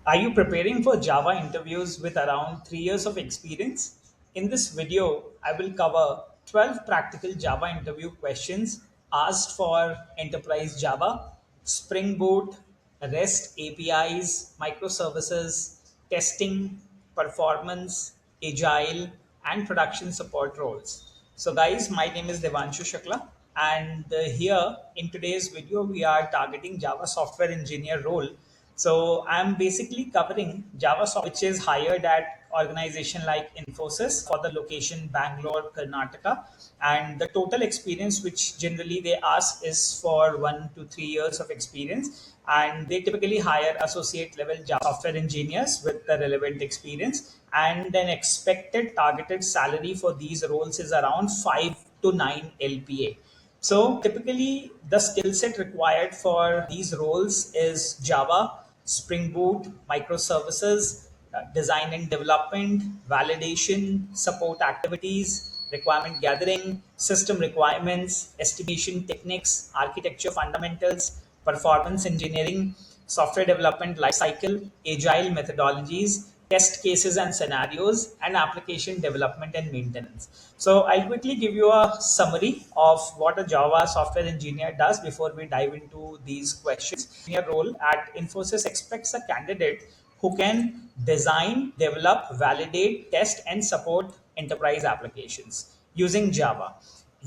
Are you preparing for Java interviews with around 3 years of experience? In this video, I will cover 12 practical Java interview questions asked for enterprise Java, Spring Boot, REST APIs, microservices, testing, performance, Agile, and production support roles. So, guys, my name is Devanshu Shukla, and here in today's video, we are targeting Java software engineer role. So I'm basically covering Java software, which is hired at organization like Infosys for the location Bangalore, Karnataka, and the total experience which generally they ask is for 1 to 3 years of experience, and they typically hire associate level Java software engineers with the relevant experience, and an expected targeted salary for these roles is around 5 to 9 LPA. So typically, the skill set required for these roles is Java, Spring Boot, microservices, design and development, validation, support activities, requirement gathering, system requirements, estimation techniques, architecture fundamentals, performance engineering, software development lifecycle, agile methodologies, test cases and scenarios, and application development and maintenance. So I'll quickly give you a summary of what a Java software engineer does before we dive into these questions. Your role at Infosys expects a candidate who can design, develop, validate, test, and support enterprise applications using Java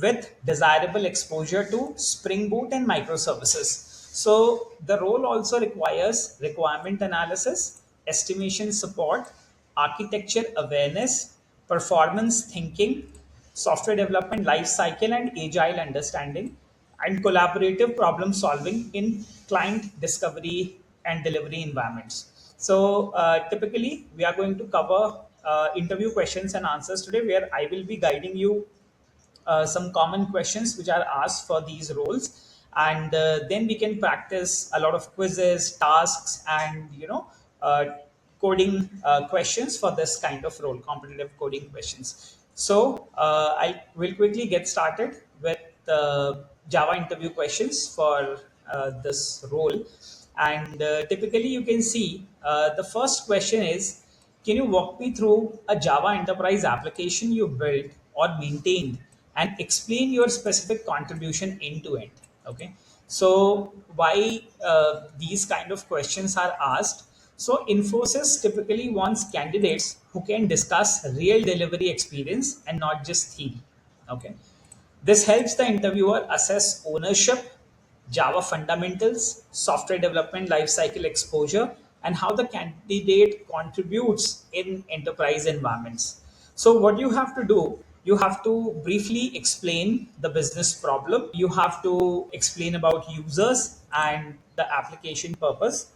with desirable exposure to Spring Boot and microservices. So the role also requires requirement analysis, estimation support, architecture awareness, performance thinking, software development life cycle and agile understanding, and collaborative problem solving in client discovery and delivery environments. So typically we are going to cover interview questions and answers today, where I will be guiding you some common questions which are asked for these roles, and then we can practice a lot of quizzes, tasks, and coding questions for this kind of role, competitive coding questions. So I will quickly get started with Java interview questions for this role. And typically you can see the first question is, can you walk me through a Java enterprise application you built or maintained and explain your specific contribution end to end? Okay. So why these kind of questions are asked? So Infosys typically wants candidates who can discuss real delivery experience and not just theory. Okay. This helps the interviewer assess ownership, Java fundamentals, software development lifecycle exposure, and how the candidate contributes in enterprise environments. So, what you have to do, you have to briefly explain the business problem. You have to explain about users and the application purpose.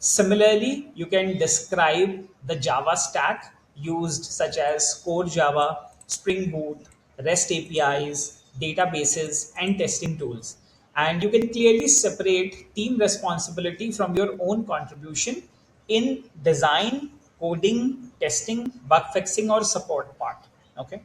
Similarly, you can describe the Java stack used, such as core Java, Spring Boot, REST APIs, databases, and testing tools. And you can clearly separate team responsibility from your own contribution in design, coding, testing, bug fixing, or support part. Okay.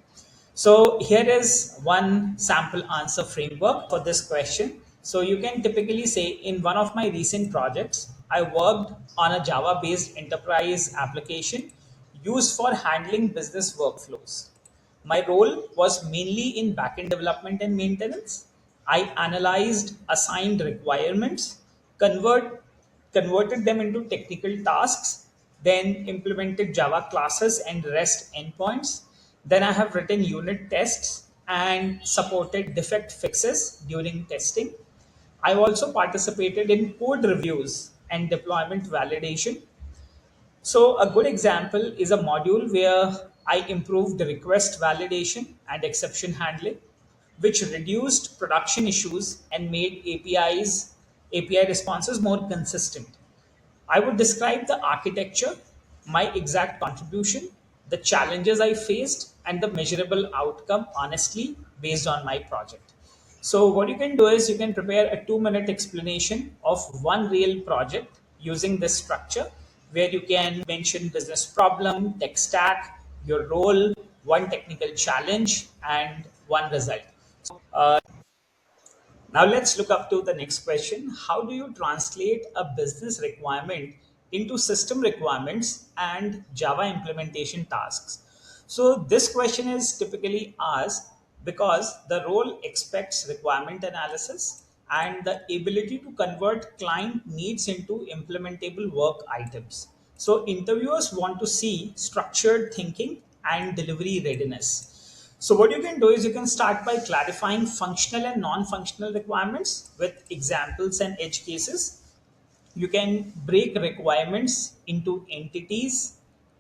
So here is one sample answer framework for this question. So you can typically say, in one of my recent projects, I worked on a Java based enterprise application used for handling business workflows. My role was mainly in backend development and maintenance. I analyzed assigned requirements, convert, converted them into technical tasks, then implemented Java classes and REST endpoints. Then I have written unit tests and supported defect fixes during testing. I've also participated in code reviews and deployment validation. So a good example is a module where I improved the request validation and exception handling, which reduced production issues and made API responses more consistent. I would describe the architecture, my exact contribution, the challenges I faced, and the measurable outcome honestly based on my project. So, what you can do is you can prepare a 2 minute explanation of one real project using this structure, where you can mention business problem, tech stack, your role, one technical challenge, and one result. Now let's look up to the next question. How do you translate a business requirement into system requirements and Java implementation tasks. So this question is typically asked because the role expects requirement analysis and the ability to convert client needs into implementable work items. So interviewers want to see structured thinking and delivery readiness. So what you can do is you can start by clarifying functional and non-functional requirements with examples and edge cases. You can break requirements into entities,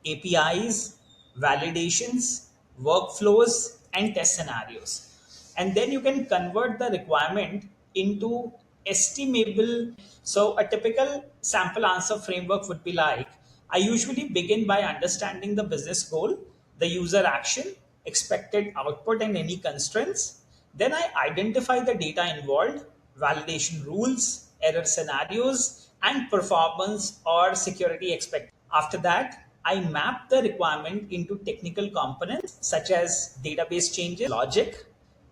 APIs, validations, workflows, and test scenarios. And then you can convert the requirement into estimable. So, a typical sample answer framework would be like I usually begin by understanding the business goal, the user action, expected output, and any constraints. Then I identify the data involved, validation rules, error scenarios, and performance or security expectations. After that, I map the requirement into technical components such as database changes, logic,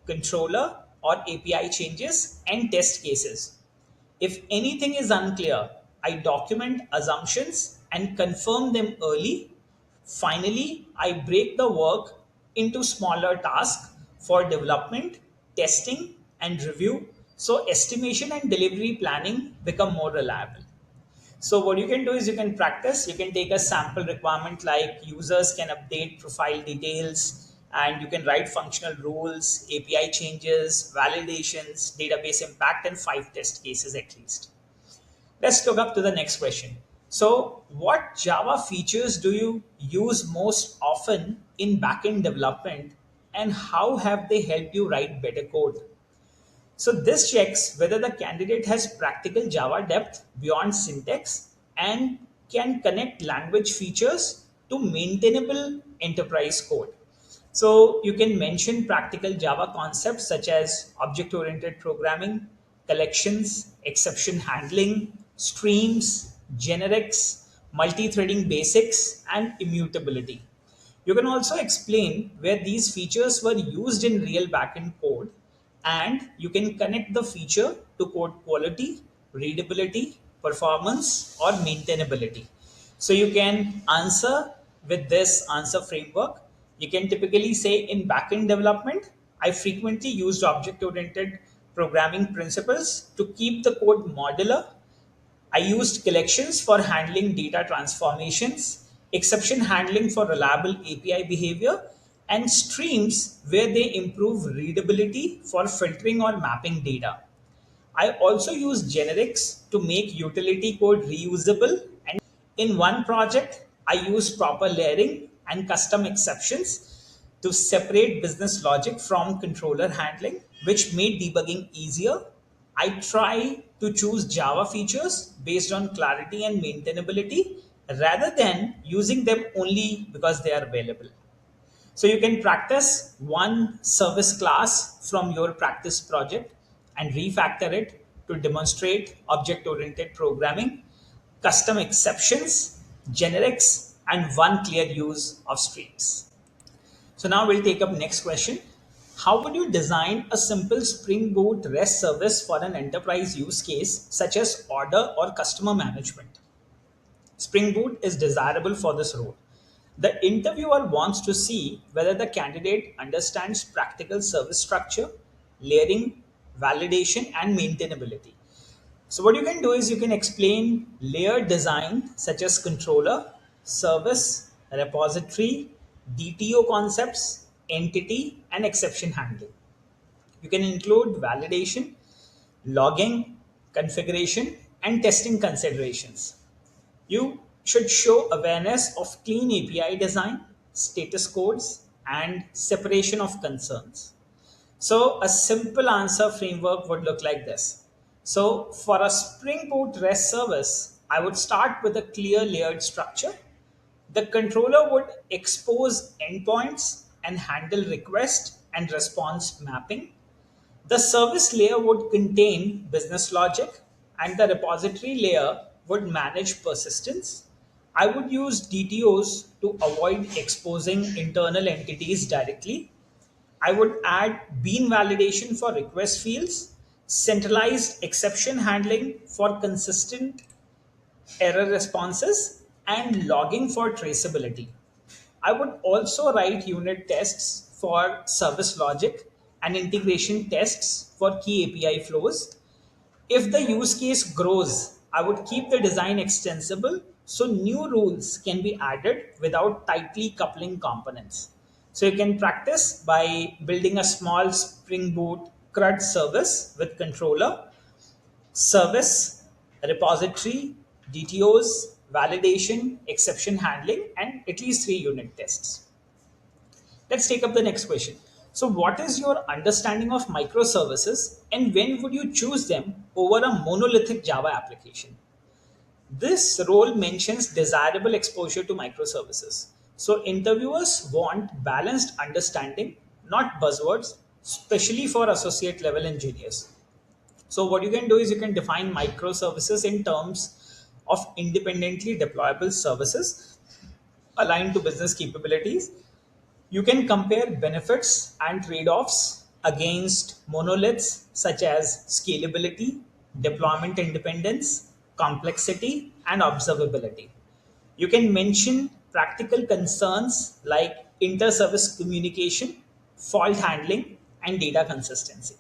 controller, or API changes, and test cases. If anything is unclear, I document assumptions and confirm them early. Finally, I break the work into smaller tasks for development, testing, and review so estimation and delivery planning become more reliable. So what you can do is you can practice. You can take a sample requirement like users can update profile details, and you can write functional rules, API changes, validations, database impact, and 5 test cases at least. Let's look up to the next question. So what Java features do you use most often in backend development, and how have they helped you write better code? So this checks whether the candidate has practical Java depth beyond syntax and can connect language features to maintainable enterprise code. So you can mention practical Java concepts such as object-oriented programming, collections, exception handling, streams, generics, multi-threading basics, and immutability. You can also explain where these features were used in real backend code, and you can connect the feature to code quality, readability, performance, or maintainability. So you can answer with this answer framework. You can typically say in backend development, I frequently used object oriented programming principles to keep the code modular. I used collections for handling data transformations, exception handling for reliable API behavior, and streams where they improve readability for filtering or mapping data. I also use generics to make utility code reusable. And in one project, I use proper layering and custom exceptions to separate business logic from controller handling, which made debugging easier. I try to choose Java features based on clarity and maintainability rather than using them only because they are available. So you can practice one service class from your practice project and refactor it to demonstrate object-oriented programming, custom exceptions, generics, and one clear use of streams. So now we'll take up next question. How would you design a simple Spring Boot REST service for an enterprise use case such as order or customer management? Spring Boot is desirable for this role. The interviewer wants to see whether the candidate understands practical service structure, layering, validation, and maintainability. So, what you can do is you can explain layered design such as controller, service, repository, DTO concepts, entity, and exception handling. You can include validation, logging, configuration, and testing considerations. You should show awareness of clean API design, status codes, and separation of concerns. So, a simple answer framework would look like this. So, for a Spring Boot REST service, I would start with a clear layered structure. The controller would expose endpoints and handle request and response mapping. The service layer would contain business logic, and the repository layer would manage persistence. I would use DTOs to avoid exposing internal entities directly. I would add bean validation for request fields, centralized exception handling for consistent error responses, and logging for traceability. I would also write unit tests for service logic and integration tests for key API flows. If the use case grows, I would keep the design extensible so new rules can be added without tightly coupling components. So you can practice by building a small Spring Boot CRUD service with controller, service, repository, DTOs, validation, exception handling, and at least 3 unit tests. Let's take up the next question. So, what is your understanding of microservices and when would you choose them over a monolithic Java application? This role mentions desirable exposure to microservices. So, interviewers want balanced understanding, not buzzwords, especially for associate level engineers. So, what you can do is you can define microservices in terms of independently deployable services aligned to business capabilities. You can compare benefits and trade offs against monoliths such as scalability, deployment independence, complexity, and observability. You can mention practical concerns like inter service communication, fault handling, and data consistency.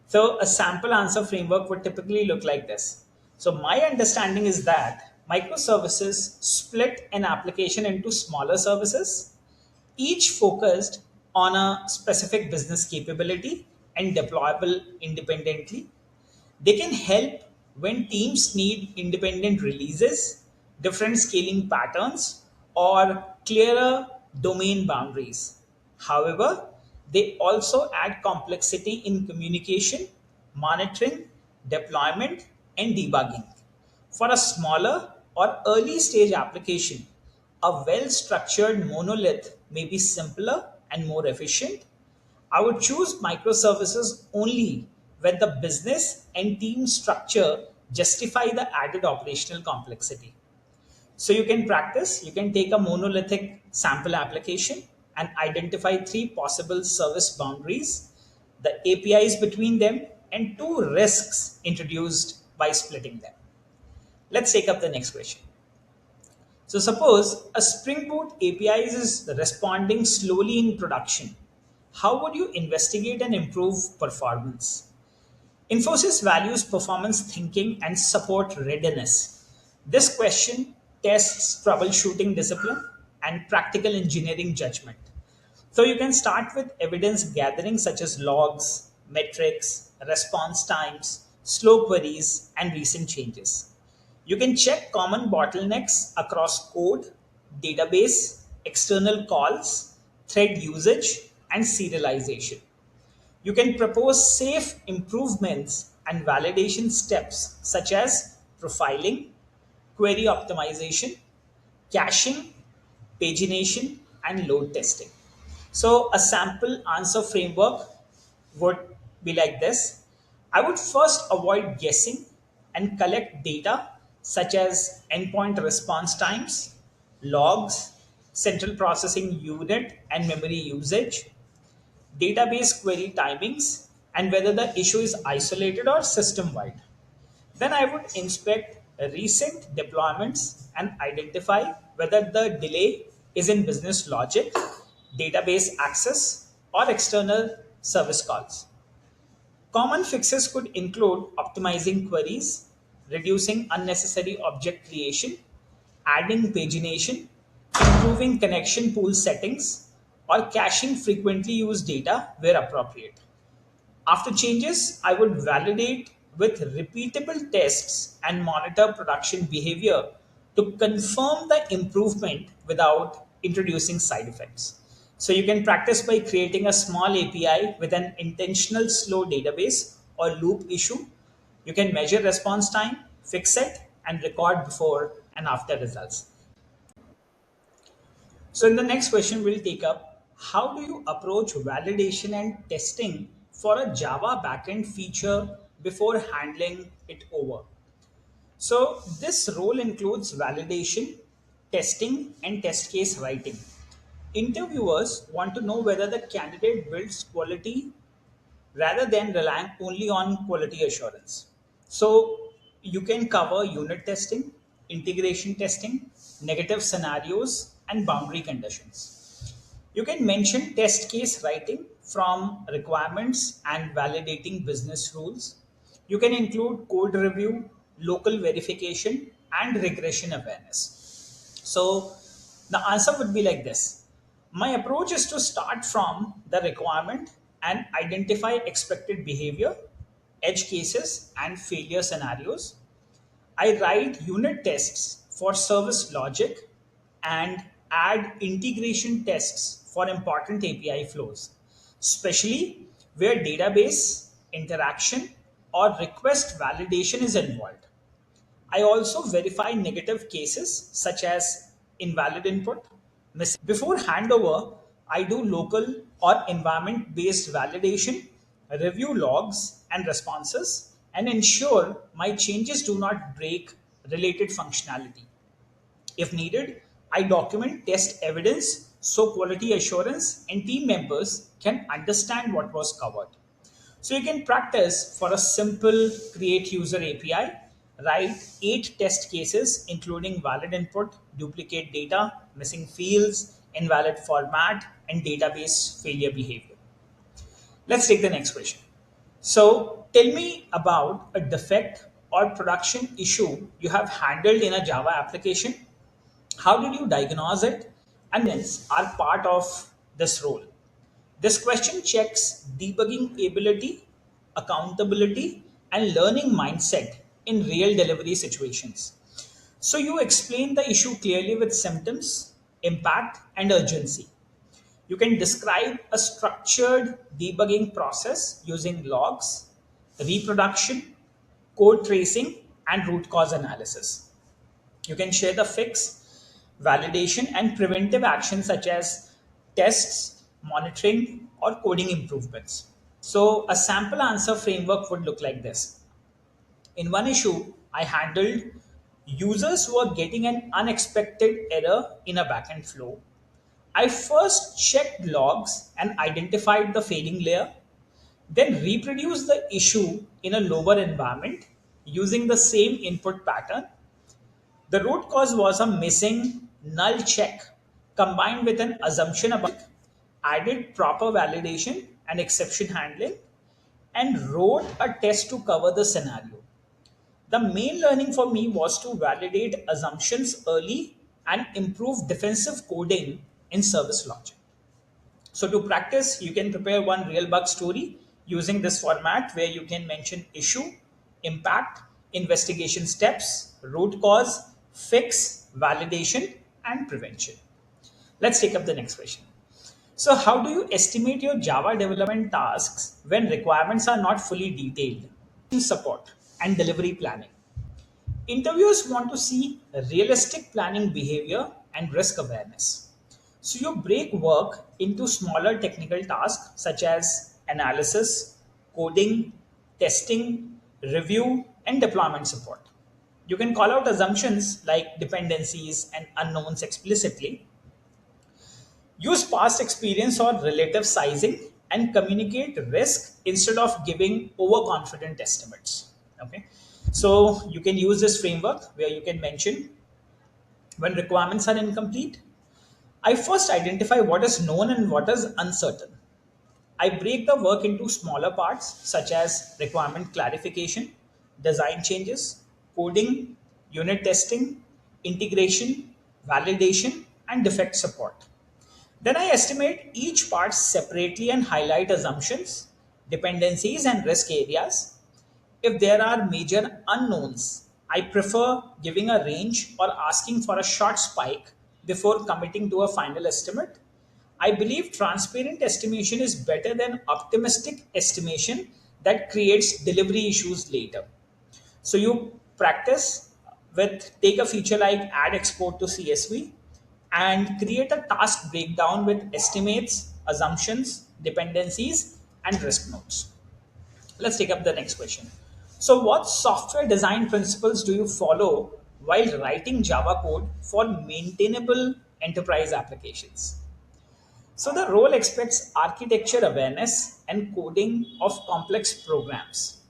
So, a sample answer framework would typically look like this. So, my understanding is that microservices split an application into smaller services, each focused on a specific business capability and deployable independently. They can help when teams need independent releases, different scaling patterns, or clearer domain boundaries. However, they also add complexity in communication, monitoring, deployment, and debugging. For a smaller or early stage application, a well structured monolith may be simpler and more efficient. I would choose microservices only when the business and team structure justify the added operational complexity. So you can practice, you can take a monolithic sample application and identify 3 possible service boundaries, the APIs between them, and 2 risks introduced by splitting them. Let's take up the next question. So suppose a Spring Boot API is responding slowly in production. How would you investigate and improve performance? Infosys values performance thinking and support readiness. This question tests troubleshooting discipline and practical engineering judgment. So you can start with evidence gathering such as logs, metrics, response times, slow queries, and recent changes. You can check common bottlenecks across code, database, external calls, thread usage, and serialization. You can propose safe improvements and validation steps such as profiling, query optimization, caching, pagination, and load testing. So, a sample answer framework would be like this. I would first avoid guessing and collect data such as endpoint response times, logs, central processing unit and memory usage, database query timings, and whether the issue is isolated or system wide. Then I would inspect recent deployments and identify whether the delay is in business logic, database access, or external service calls. Common fixes could include optimizing queries, reducing unnecessary object creation, adding pagination, improving connection pool settings, or caching frequently used data where appropriate. After changes, I would validate with repeatable tests and monitor production behavior to confirm the improvement without introducing side effects. So you can practice by creating a small API with an intentional slow database or loop issue. You can measure response time, fix it, and record before and after results. So, in the next question, we'll take up how do you approach validation and testing for a Java backend feature before handling it over? So, this role includes validation, testing, and test case writing. Interviewers want to know whether the candidate builds quality rather than relying only on quality assurance. So you can cover unit testing, integration testing, negative scenarios, and boundary conditions. You can mention test case writing from requirements and validating business rules. You can include code review, local verification, and regression awareness. So the answer would be like this. My approach is to start from the requirement and identify expected behavior, edge cases, and failure scenarios. I write unit tests for service logic and add integration tests for important API flows, especially where database interaction or request validation is involved. I also verify negative cases such as invalid input. Before handover, I do local or environment based validation, review logs and responses, and ensure my changes do not break related functionality. If needed, I document test evidence so quality assurance and team members can understand what was covered. So you can practice for a simple create user API, write 8 test cases including valid input, duplicate data, missing fields, invalid format, and database failure behavior. Let's take the next question. So tell me about a defect or production issue you have handled in a Java application. How did you diagnose it? And are part of this role. This question checks debugging ability, accountability, and learning mindset in real delivery situations. So you explain the issue clearly with symptoms, impact, and urgency. You can describe a structured debugging process using logs, reproduction, code tracing, and root cause analysis. You can share the fix, validation, and preventive actions such as tests, monitoring, or coding improvements. So, a sample answer framework would look like this. In one issue, I handled users who were getting an unexpected error in a backend flow. I first checked logs and identified the failing layer, then reproduced the issue in a lower environment using the same input pattern. The root cause was a missing null check combined with an assumption about added proper validation and exception handling, and wrote a test to cover the scenario. The main learning for me was to validate assumptions early and improve defensive coding in service logic. So to practice, you can prepare one real bug story using this format where you can mention issue, impact, investigation steps, root cause, fix, validation, and prevention. Let's take up the next question. So how do you estimate your Java development tasks when requirements are not fully detailed? Support and delivery planning. Interviewers want to see realistic planning behavior and risk awareness. So you break work into smaller technical tasks such as analysis, coding, testing, review, and deployment support. You can call out assumptions like dependencies and unknowns explicitly. Use past experience or relative sizing and communicate risk instead of giving overconfident estimates. Okay. So you can use this framework where you can mention when requirements are incomplete. I first identify what is known and what is uncertain. I break the work into smaller parts such as requirement clarification, design changes, coding, unit testing, integration, validation, and defect support. Then I estimate each part separately and highlight assumptions, dependencies, and risk areas. If there are major unknowns, I prefer giving a range or asking for a short spike before committing to a final estimate. I believe transparent estimation is better than optimistic estimation that creates delivery issues later. So you practice with take a feature like add export to CSV and create a task breakdown with estimates, assumptions, dependencies, and risk notes. Let's take up the next question. So, what software design principles do you follow while writing Java code for maintainable enterprise applications? So, the role expects architecture awareness and coding of complex programs.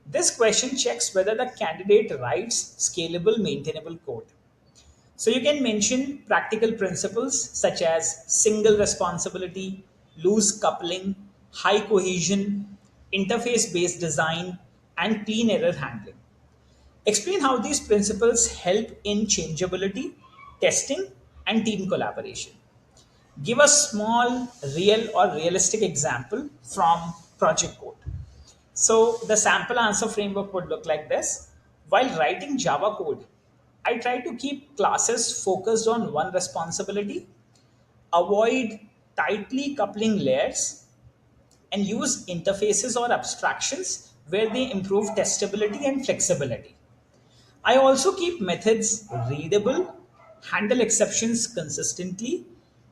This question checks whether the candidate writes scalable, maintainable code. So you can mention practical principles such as single responsibility, loose coupling, high cohesion, interface based design, and clean error handling. Explain how these principles help in changeability, testing, and team collaboration. Give a small, real, or realistic example from project code. So the sample answer framework would look like this. While writing Java code, I try to keep classes focused on one responsibility, avoid tightly coupling layers, and use interfaces or abstractions where they improve testability and flexibility. I also keep methods readable, handle exceptions consistently,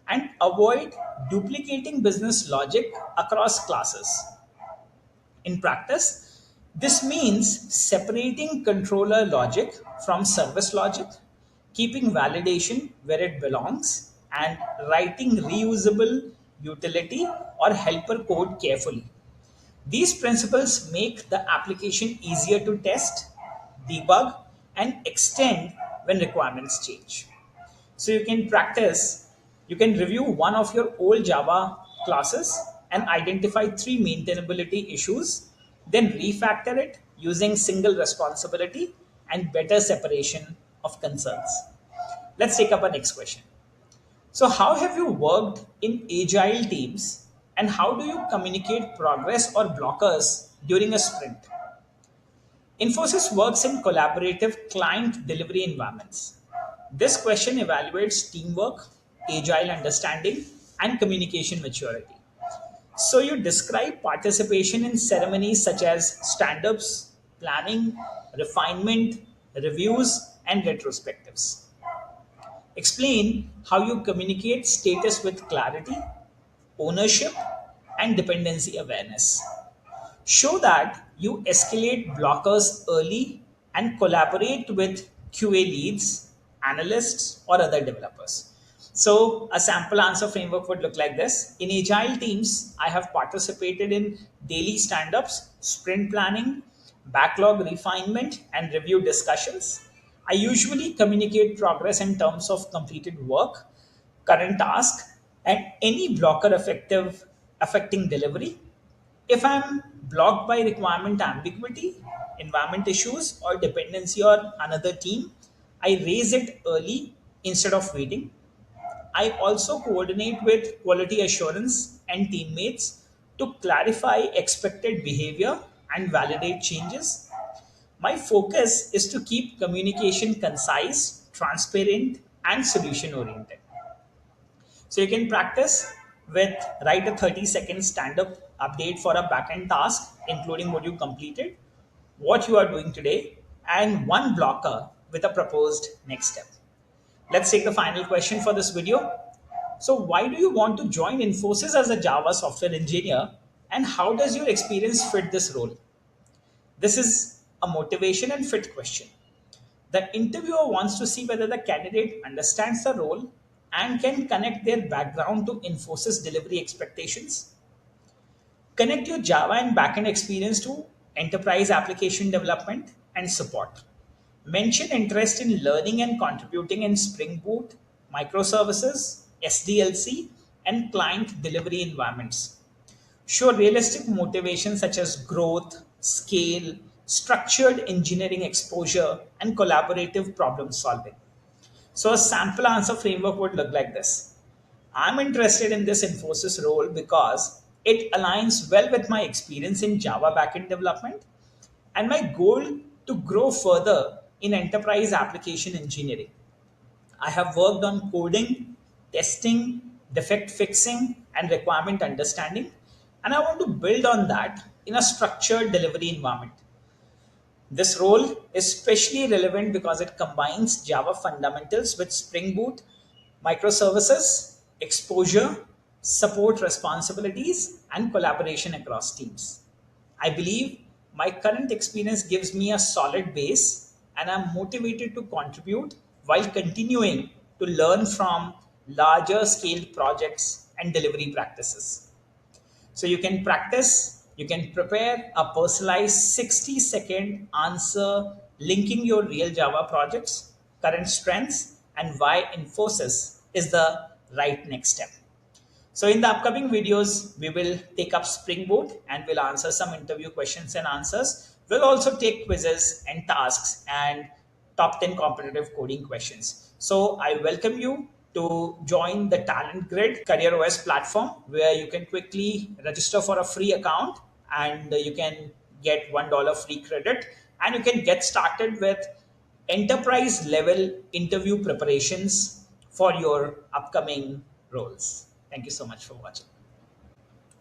and avoid duplicating business logic across classes. In practice, this means separating controller logic from service logic, keeping validation where it belongs, and writing reusable utility or helper code carefully. These principles make the application easier to test, debug, and extend when requirements change. So you can review one of your old Java classes and identify three maintainability issues, then refactor it using single responsibility and better separation of concerns. Let's take up our next question. So, how have you worked in agile teams and how do you communicate progress or blockers during a sprint? Infosys works in collaborative client delivery environments. This question evaluates teamwork, agile understanding, and communication maturity. So, you describe participation in ceremonies such as stand ups, planning, refinement, reviews, and retrospectives. Explain how you communicate status with clarity, ownership, and dependency awareness. Show that you escalate blockers early and collaborate with QA leads, analysts, or other developers. So, a sample answer framework would look like this. In agile teams, I have participated in daily stand ups, sprint planning, backlog refinement, and review discussions. I usually communicate progress in terms of completed work, current task, and any blocker affecting delivery. If I'm blocked by requirement ambiguity, environment issues, or dependency on another team, I raise it early instead of waiting. I also coordinate with quality assurance and teammates to clarify expected behavior and validate changes. My focus is to keep communication concise, transparent, and solution oriented. So you can practice with write a 30-second stand-up update for a backend task, including what you completed, what you are doing today, and one blocker with a proposed next step. Let's take the final question for this video. So why do you want to join Infosys as a Java software engineer, and how does your experience fit this role? This is a motivation and fit question. The interviewer wants to see whether the candidate understands the role and can connect their background to Infosys delivery expectations. Connect your Java and backend experience to enterprise application development and support. Mention interest in learning and contributing in Spring Boot, microservices, SDLC, and client delivery environments. Show realistic motivation such as growth, scale, structured engineering exposure, and collaborative problem solving. So, a sample answer framework would look like this. I'm interested in this Infosys role because it aligns well with my experience in Java backend development and my goal to grow further in enterprise application engineering. I have worked on coding, testing, defect fixing, and requirement understanding, and I want to build on that in a structured delivery environment. This role is especially relevant because it combines Java fundamentals with Spring Boot, microservices, exposure, support responsibilities, and collaboration across teams. I believe my current experience gives me a solid base and I'm motivated to contribute while continuing to learn from larger scale projects and delivery practices. So you can prepare a personalized 60-second answer linking your real Java projects, current strengths, and why Infosys is the right next step. So in the upcoming videos, we will take up Springboard and we'll answer some interview questions and answers. We'll also take quizzes and tasks and top 10 competitive coding questions. So I welcome you to join the Talent Grid CareerOS platform where you can quickly register for a free account and you can get $1 free credit and you can get started with enterprise level interview preparations for your upcoming roles. Thank you so much for watching.